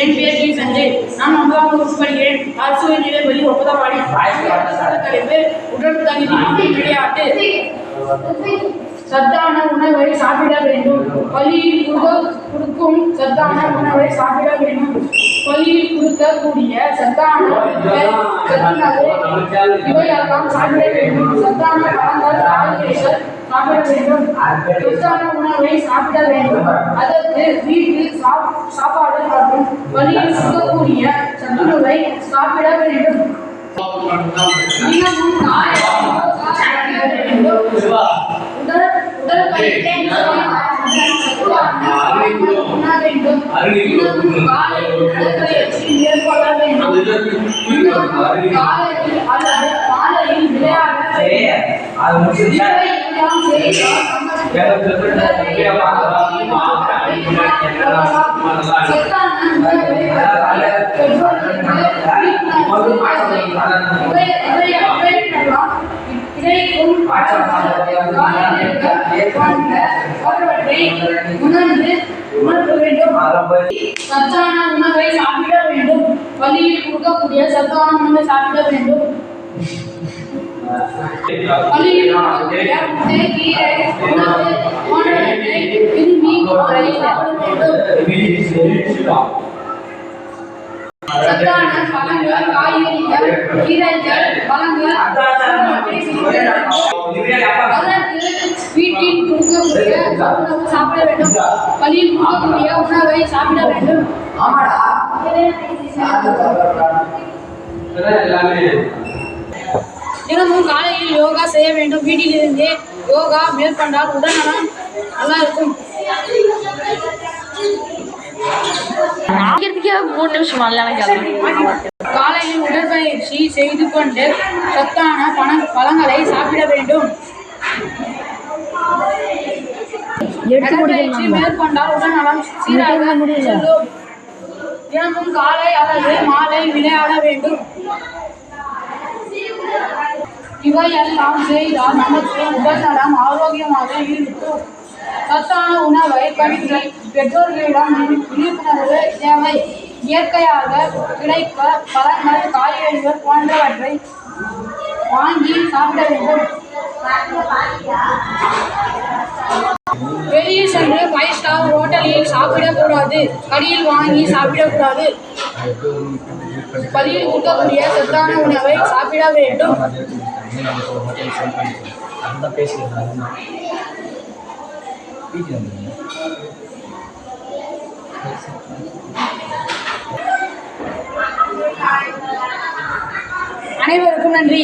என் பெயர் டி சஞ்சய். நான் 9ஆம் வகுப்பு படிக்கிறேன். அரசு உயர்நிலைப்பள்ளி ஒப்பதவாடி. தலைப்பு உடல் தகுதி மற்றும் விளையாட்டு. சத்தான உணவை சாப்பிட வேண்டும். பள்ளியில் கொடுக்கும் சத்தான உணவை சாப்பிட வேண்டும். பள்ளியில் கொடுக்கக்கூடிய சத்தான இவையெல்லாம் சாப்பிட வேண்டும். சத்தான பழங்கள், காய்கறிகள் சாப்பிட வேண்டும். சத்தான உணவை சாப்பிட வேண்டும். அதற்கு வீட்டில் சாப்பாடு மற்றும் பள்ளியில் கொடுக்கக்கூடிய சத்துணவை சாப்பிட வேண்டும். தினமும் சத்தான உணவை சாப்பிட வேண்டும். பள்ளியில் கொடுக்கக்கூடிய சத்தான உணவை சாப்பிட வேண்டும். பள்ளியில் சத்தான பழங்கள், காய்கறிகள், கீரைகள், பழங்கள் வீட்டில் கொடுக்கக்கூடிய உணவு சாப்பிட வேண்டும். பள்ளியில் கொடுக்கக்கூடிய உணவை சாப்பிட வேண்டும். தினமும் காலையில் யோகா செய்ய வேண்டும். வீட்டிலிருந்தே யோகா மேற்கொண்டால் உடல்நலம் நல்லா இருக்கும். 3 நிமிஷம் காலையில் உடற்பயிற்சி செய்து கொண்டு சத்தான பழங்களை சாப்பிட வேண்டும். உடற்பயிற்சி மேற்கொண்டால் உடல்நலம் சீராக செல்லும். தினமும் காலை அல்லது மாலை விளையாட வேண்டும். இவையெல்லாம் செய்தால் நமக்கு உடல்நலம் ஆரோக்கியமாக இருக்கும். சத்தான உணவை பற்றி பெற்றோர்களிடம் விழிப்புணர்வு தேவை. இயற்கையாக கிடைக்க பழங்கள், காய்கறிகள் போன்றவற்றை வாங்கி சாப்பிட வேண்டும். வெளியே சென்று 5 ஸ்டார் ஹோட்டலில் சாப்பிடக்கூடாது. கடையில் வாங்கி சாப்பிடக்கூடாது. பள்ளியில் கொடுக்கக்கூடிய சத்தான உணவை சாப்பிட வேண்டும். அனைவருக்கும் நன்றி.